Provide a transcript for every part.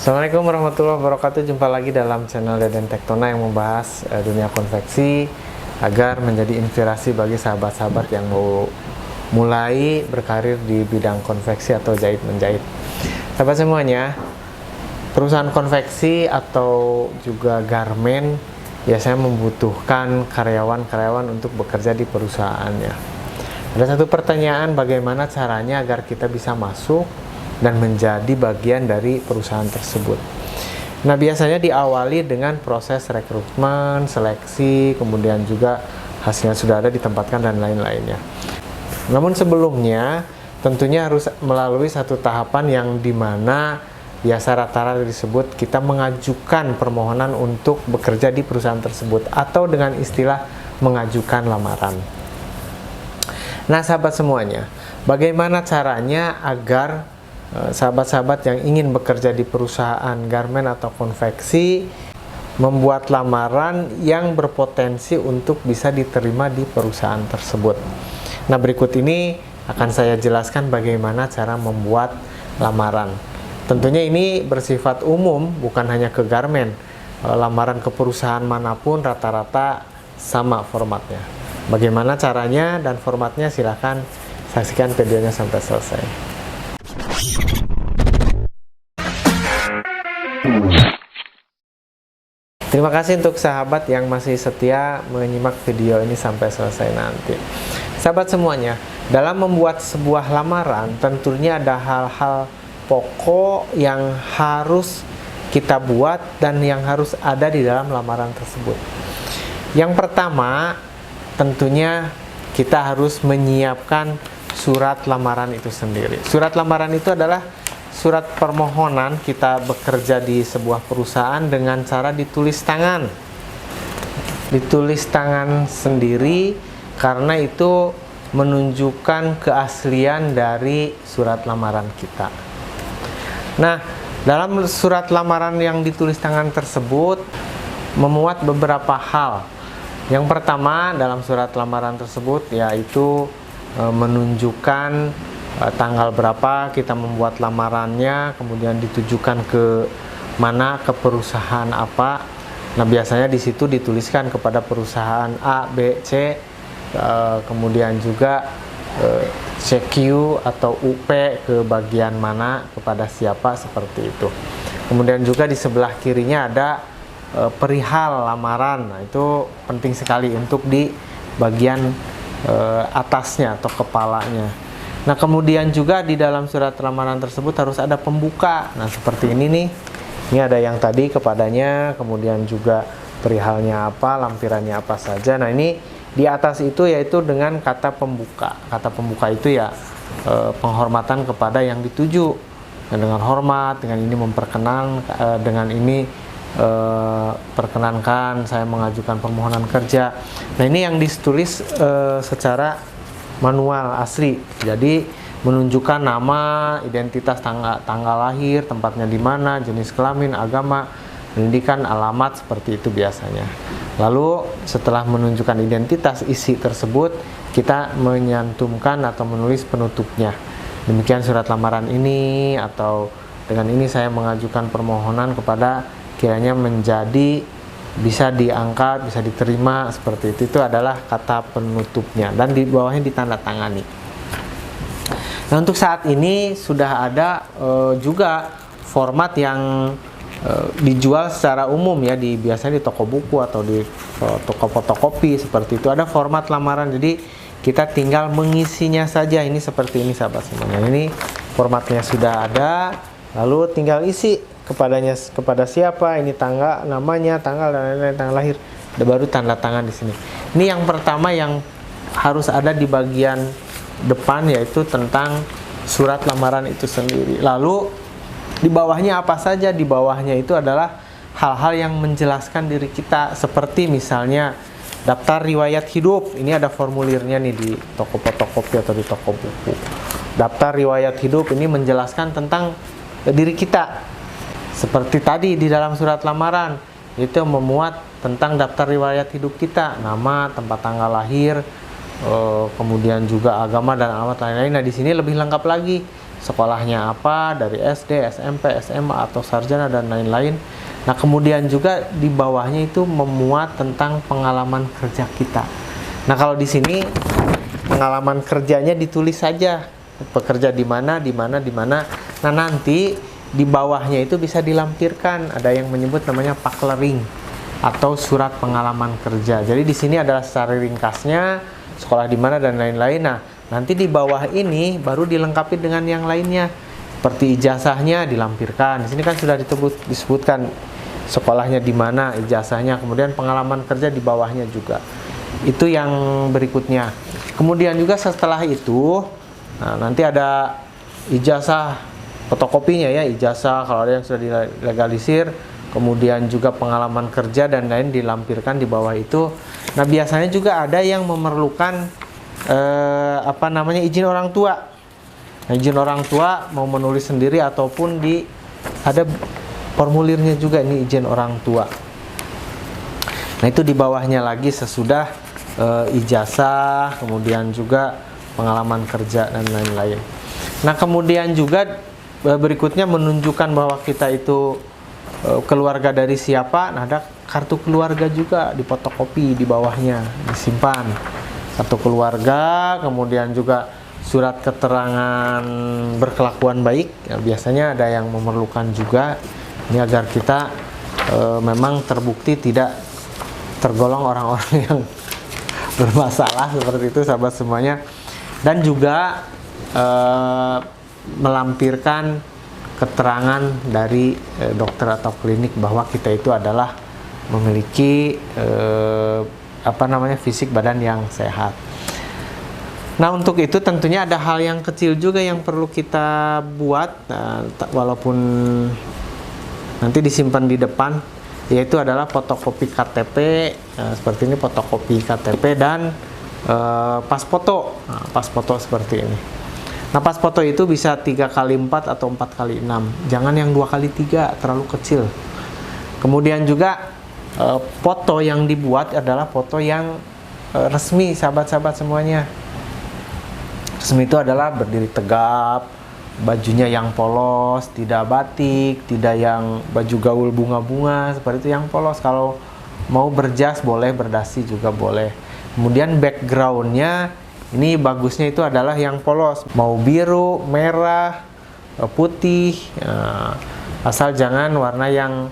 Assalamualaikum warahmatullahi wabarakatuh. Jumpa lagi dalam channel Deden Tektona yang membahas dunia konveksi agar menjadi inspirasi bagi sahabat-sahabat yang mau mulai berkarir di bidang konveksi atau jahit menjahit. Sahabat semuanya, perusahaan konveksi atau juga garmen biasanya membutuhkan karyawan-karyawan untuk bekerja di perusahaannya. Ada satu pertanyaan, bagaimana caranya agar kita bisa masuk dan menjadi bagian dari perusahaan tersebut. Nah, biasanya diawali dengan proses rekrutmen, seleksi, kemudian juga hasilnya sudah ada, ditempatkan dan lain-lainnya. Namun sebelumnya tentunya harus melalui satu tahapan yang dimana biasa rata-rata disebut kita mengajukan permohonan untuk bekerja di perusahaan tersebut, atau dengan istilah mengajukan lamaran. Nah, sahabat semuanya, bagaimana caranya agar sahabat-sahabat yang ingin bekerja di perusahaan garmen atau konveksi membuat lamaran yang berpotensi untuk bisa diterima di perusahaan tersebut? Nah, berikut ini akan saya jelaskan bagaimana cara membuat lamaran. Tentunya ini bersifat umum, bukan hanya ke garmen. Lamaran ke perusahaan manapun rata-rata sama formatnya. Bagaimana caranya dan formatnya, silahkan saksikan videonya sampai selesai. Terima kasih untuk sahabat yang masih setia menyimak video ini sampai selesai nanti. Sahabat semuanya, dalam membuat sebuah lamaran tentunya ada hal-hal pokok yang harus kita buat dan yang harus ada di dalam lamaran tersebut. Yang pertama, tentunya kita harus menyiapkan surat lamaran itu sendiri. Surat lamaran itu adalah surat permohonan kita bekerja di sebuah perusahaan dengan cara ditulis tangan. Ditulis tangan sendiri karena itu menunjukkan keaslian dari surat lamaran kita. Nah, dalam surat lamaran yang ditulis tangan tersebut memuat beberapa hal. Yang pertama, dalam surat lamaran tersebut yaitu menunjukkan tanggal berapa kita membuat lamarannya, kemudian ditujukan ke mana, ke perusahaan apa. Nah, biasanya di situ dituliskan kepada perusahaan A, B, C, kemudian juga CQ atau UP ke bagian mana, kepada siapa, seperti itu. Kemudian juga di sebelah kirinya ada perihal lamaran. Nah, itu penting sekali untuk di bagian atasnya atau kepalanya. Nah, kemudian juga di dalam surat lamaran tersebut harus ada pembuka. Nah, seperti ini nih. Ini ada yang tadi kepadanya, kemudian juga perihalnya apa, lampirannya apa saja. Nah, ini di atas itu yaitu dengan kata pembuka. Kata pembuka itu ya penghormatan kepada yang dituju. Nah, dengan hormat, dengan ini memperkenan, dengan ini perkenankan saya mengajukan permohonan kerja. Nah, ini yang ditulis secara manual asli, jadi menunjukkan nama, identitas, tanggal lahir, tempatnya di mana, jenis kelamin, agama, pendidikan, alamat, seperti itu biasanya. Lalu setelah menunjukkan identitas isi tersebut, kita menyantumkan atau menulis penutupnya. Demikian surat lamaran ini, atau dengan ini saya mengajukan permohonan kepada kiranya menjadi bisa diangkat, bisa diterima, seperti itu. Itu adalah kata penutupnya dan di bawahnya ditandatangani. Nah, untuk saat ini sudah ada juga format yang dijual secara umum ya, biasanya di toko buku atau di toko fotokopi, seperti itu. Ada format lamaran, jadi kita tinggal mengisinya saja. Ini seperti ini, sahabat semuanya. Ini formatnya sudah ada, lalu tinggal isi kepada siapa, ini tanggal, namanya, tanggal dan lain-lain, tanggal lahir, baru tanda tangan di sini. Ini yang pertama yang harus ada di bagian depan, yaitu tentang surat lamaran itu sendiri. Lalu di bawahnya apa saja? Di bawahnya itu adalah hal-hal yang menjelaskan diri kita, seperti misalnya daftar riwayat hidup. Ini ada formulirnya nih di toko fotokopi atau di toko buku. Daftar riwayat hidup ini menjelaskan tentang diri kita. Seperti tadi di dalam surat lamaran, itu memuat tentang daftar riwayat hidup kita, nama, tempat tanggal lahir, kemudian juga agama dan alamat lain-lain. Nah, di sini lebih lengkap lagi sekolahnya apa, dari SD, SMP, SMA atau sarjana dan lain-lain. Nah, kemudian juga di bawahnya itu memuat tentang pengalaman kerja kita. Nah, kalau di sini pengalaman kerjanya ditulis saja, bekerja di mana, di mana, di mana. Nah, nanti di bawahnya itu bisa dilampirkan, ada yang menyebut namanya paklering atau surat pengalaman kerja. Jadi di sini adalah secara ringkasnya sekolah di mana dan lain-lain. Nah, nanti di bawah ini baru dilengkapi dengan yang lainnya. Seperti ijazahnya dilampirkan. Di sini kan sudah disebutkan sekolahnya di mana, ijazahnya, kemudian pengalaman kerja di bawahnya juga. Itu yang berikutnya. Kemudian juga setelah itu, nah, nanti ada ijazah fotokopinya ya, ijazah kalau ada yang sudah dilegalisir, kemudian juga pengalaman kerja dan lain dilampirkan di bawah itu. Nah, biasanya juga ada yang memerlukan izin orang tua. Nah, izin orang tua mau menulis sendiri ataupun ada formulirnya juga, ini izin orang tua. Nah, itu di bawahnya lagi sesudah ijazah, kemudian juga pengalaman kerja dan lain-lain. Nah, kemudian juga berikutnya menunjukkan bahwa kita itu keluarga dari siapa. Nah, ada kartu keluarga juga difotokopi di bawahnya, disimpan kartu keluarga, kemudian juga surat keterangan berkelakuan baik ya, biasanya ada yang memerlukan juga ini agar kita memang terbukti tidak tergolong orang-orang yang bermasalah seperti itu, sahabat semuanya. Dan juga melampirkan keterangan dari dokter atau klinik bahwa kita itu adalah memiliki fisik badan yang sehat. Nah, untuk itu tentunya ada hal yang kecil juga yang perlu kita buat, walaupun nanti disimpan di depan, yaitu adalah fotokopi KTP, seperti ini fotokopi KTP dan pas foto. Nah, pas foto seperti ini. Nah, pas foto itu bisa 3x4 atau 4x6, jangan yang 2x3, terlalu kecil. Kemudian juga foto yang dibuat adalah foto yang resmi, sahabat-sahabat semuanya. Resmi itu adalah berdiri tegap, bajunya yang polos, tidak batik, tidak yang baju gaul bunga-bunga, seperti itu, yang polos. Kalau mau berjas boleh, berdasi juga boleh. Kemudian backgroundnya ini bagusnya itu adalah yang polos, mau biru, merah, putih, asal jangan warna yang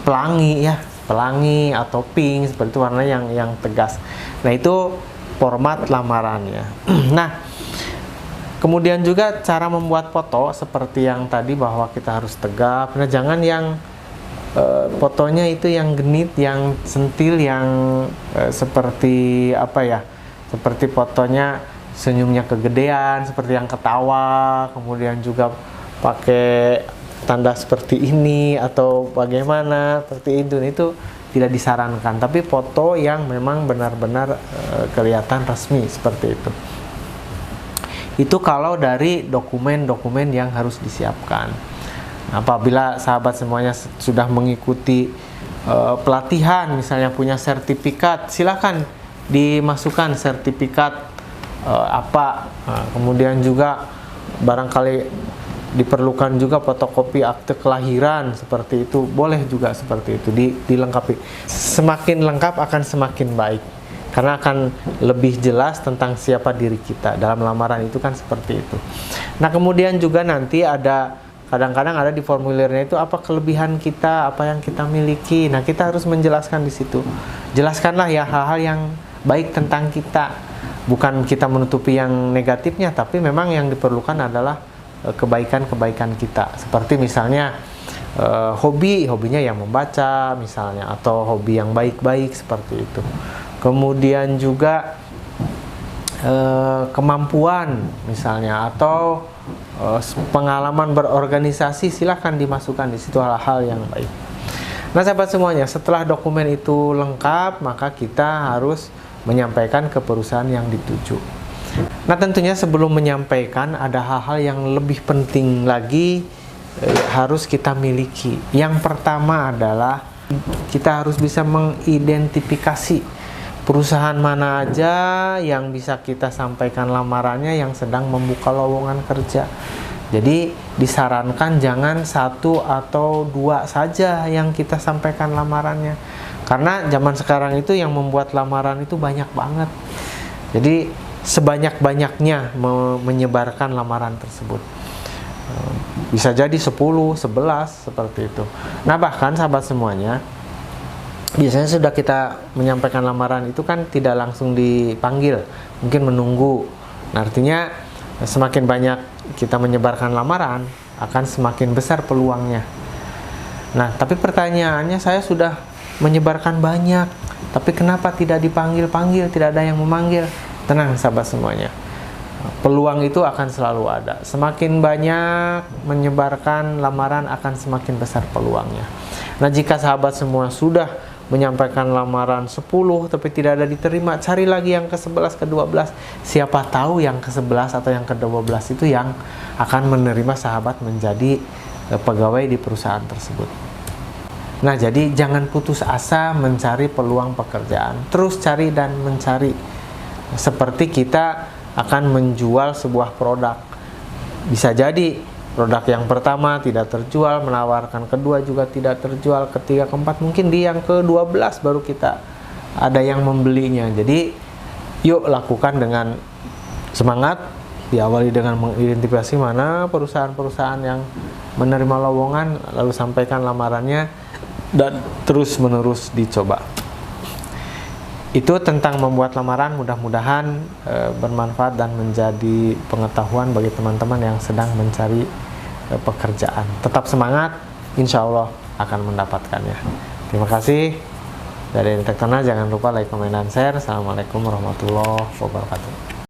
pelangi ya, pelangi atau pink, seperti itu, warna yang tegas. Nah, itu format lamarannya. Nah, kemudian juga cara membuat foto seperti yang tadi, bahwa kita harus tegap. Nah, jangan yang fotonya itu yang genit, yang sentil, yang seperti seperti fotonya senyumnya kegedean, seperti yang ketawa, kemudian juga pakai tanda seperti ini atau bagaimana seperti itu tidak disarankan. Tapi foto yang memang benar-benar kelihatan resmi seperti itu. Itu kalau dari dokumen-dokumen yang harus disiapkan. Apabila sahabat semuanya sudah mengikuti pelatihan, misalnya punya sertifikat, silakan dimasukkan sertifikat kemudian juga barangkali diperlukan juga fotokopi akte kelahiran, seperti itu boleh juga, seperti itu dilengkapi. Semakin lengkap akan semakin baik, karena akan lebih jelas tentang siapa diri kita dalam lamaran itu kan, seperti itu. Nah, kemudian juga nanti kadang-kadang ada di formulirnya itu apa kelebihan kita, apa yang kita miliki. Nah, kita harus menjelaskan di situ. Jelaskanlah ya hal-hal yang baik tentang kita, bukan kita menutupi yang negatifnya, tapi memang yang diperlukan adalah kebaikan-kebaikan kita. Seperti misalnya hobinya yang membaca misalnya, atau hobi yang baik-baik seperti itu. Kemudian juga kemampuan misalnya, atau pengalaman berorganisasi, silahkan dimasukkan di situ hal-hal yang baik. Nah, sahabat semuanya, setelah dokumen itu lengkap, maka kita harus menyampaikan ke perusahaan yang dituju. Nah, tentunya sebelum menyampaikan ada hal-hal yang lebih penting lagi harus kita miliki. Yang pertama adalah kita harus bisa mengidentifikasi perusahaan mana aja yang bisa kita sampaikan lamarannya yang sedang membuka lowongan kerja. Jadi disarankan jangan 1 atau 2 saja yang kita sampaikan lamarannya. Karena zaman sekarang itu yang membuat lamaran itu banyak banget. Jadi sebanyak-banyaknya menyebarkan lamaran tersebut. Bisa jadi 10, 11 seperti itu. Nah, bahkan sahabat semuanya, biasanya sudah kita menyampaikan lamaran itu kan tidak langsung dipanggil, mungkin menunggu. Nah, artinya semakin banyak kita menyebarkan lamaran, akan semakin besar peluangnya. Nah, tapi pertanyaannya, saya sudah menyebarkan banyak, tapi kenapa tidak dipanggil-panggil, tidak ada yang memanggil? Tenang sahabat semuanya, peluang itu akan selalu ada. Semakin banyak menyebarkan lamaran, akan semakin besar peluangnya. Nah, jika sahabat semua sudah menyampaikan lamaran 10 tapi tidak ada diterima, cari lagi yang ke-11, ke-12. Siapa tahu yang ke-11 atau yang ke-12 itu yang akan menerima sahabat menjadi pegawai di perusahaan tersebut. Nah, jadi jangan putus asa mencari peluang pekerjaan. Terus cari dan mencari. Seperti kita akan menjual sebuah produk. Bisa jadi produk yang pertama tidak terjual, menawarkan kedua juga tidak terjual, ketiga, keempat, mungkin di yang ke-12 baru kita ada yang membelinya. Jadi yuk lakukan dengan semangat, diawali dengan mengidentifikasi mana perusahaan-perusahaan yang menerima lowongan, lalu sampaikan lamarannya dan terus menerus dicoba. Itu tentang membuat lamaran, mudah-mudahan bermanfaat dan menjadi pengetahuan bagi teman-teman yang sedang mencari pekerjaan. Tetap semangat, insya Allah akan mendapatkannya. Terima kasih. Dari Tektoner, jangan lupa like, comment, dan share. Assalamualaikum warahmatullahi wabarakatuh.